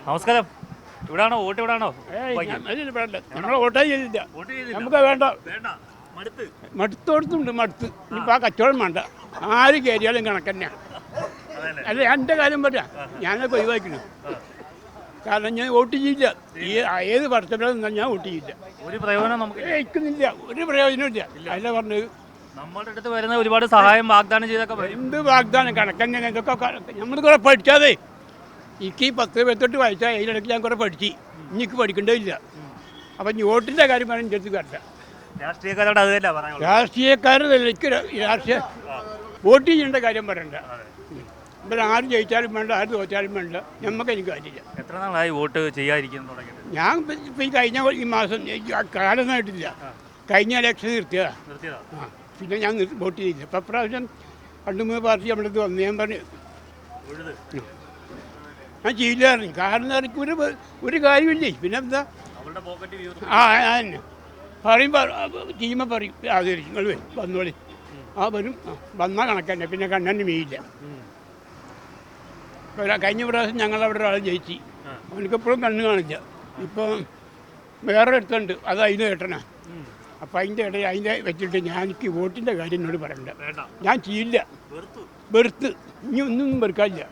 നമസ്കാരം. ഇവിടാണോ വോട്ട്? ഇവിടാണോ? നമ്മളെ വോട്ടേ ചെയ്തില്ല. നമുക്ക് വേണ്ട, മടുത്തോടത്തുണ്ട് മടുത്ത്. ഇനിയിപ്പോൾ ആ കച്ചവടം വേണ്ട, ആര് കയറിയാലും കണക്കന്നെ. അല്ല, എൻ്റെ കാര്യം പറയാം, ഞാനൊക്കെ ഒഴിവാക്കണം. കാരണം ഞാൻ വോട്ട് ചെയ്യില്ല. ഏത് ഭർത്തലും ഞാൻ വോട്ട് ചെയ്യില്ല. ഒരു പ്രയോജനം നമുക്ക് ഇരിക്കുന്നില്ല, ഒരു പ്രയോജനമില്ല. അല്ല പറഞ്ഞത്, നമ്മുടെ അടുത്ത് വരുന്ന ഒരുപാട് സഹായം വാഗ്ദാനം ചെയ്തൊക്കെ എന്ത് വാഗ്ദാനം കണക്കന്നെ. ഇതൊക്കെ നമ്മൾ കുറെ പഠിച്ചാതെ. എനിക്ക് ഈ 10-18 വയസ്സായി, അതിനിടയ്ക്ക് ഞാൻ കുറെ പഠിച്ച്. എനിക്ക് പഠിക്കേണ്ടതില്ല. അപ്പം ഇനി വോട്ടിൻ്റെ കാര്യം പറയാൻ എൻ്റെ അടുത്ത് കറക്റ്റാണ്. രാഷ്ട്രീയക്കാരോട് അത് തന്നെ പറയാം. രാഷ്ട്രീയക്കാരല്ല, എനിക്ക് രാഷ്ട്രീയ വോട്ട് ചെയ്യേണ്ട കാര്യം പറയണ്ട. ഇവിടെ ആര് ജയിച്ചാലും വേണ്ട, ആര് തോറ്റാലും വേണ്ട, നമുക്ക് എനിക്ക് കാര്യമില്ല. എത്ര നാളായി വോട്ട് ചെയ്യാതിരിക്കുന്നു തുടങ്ങിയിട്ട്? ഞാൻ ഇപ്പം ഈ മാസം കാലൊന്നായിട്ടില്ല. കഴിഞ്ഞ ഇലക്ഷൻ നിർത്തിയതാ. പിന്നെ ഞാൻ വോട്ട് ചെയ്തില്ല. ഇപ്പം പ്രാവശ്യം 2-3 പാർട്ടി നമ്മുടെ അടുത്ത് വന്ന് ഞാൻ പറഞ്ഞു ഞാൻ ചെയ്യില്ലായിരുന്നു. കാരണം എനിക്ക് ഒരു കാര്യമില്ലേ. പിന്നെ എന്താ തന്നെ പറയുമ്പോൾ ചെയ്യുമ്പോൾ പറയും ആദ്യം നിങ്ങൾ വരും, വന്നോളി. വരും, വന്നാൽ കണക്കന്നെ. പിന്നെ കണ്ണന് വീയില്ല. കഴിഞ്ഞ പ്രാവശ്യം ഞങ്ങളവിടെ ഒരാൾ ജയിച്ചു. അവനക്കെപ്പോഴും കണ്ണ് കാണില്ല. ഇപ്പം വേറെ അടുത്തുണ്ട്, അത് അതിന് കേട്ടനാ. അപ്പം അതിൻ്റെ വെച്ചിട്ട് എനിക്ക് വോട്ടിൻ്റെ കാര്യം എന്നോട് പറയണ്ട. ഞാൻ ചെയ്യില്ല. വെറുത്ത് ഇനി ഒന്നും വെറുക്കാനില്ല.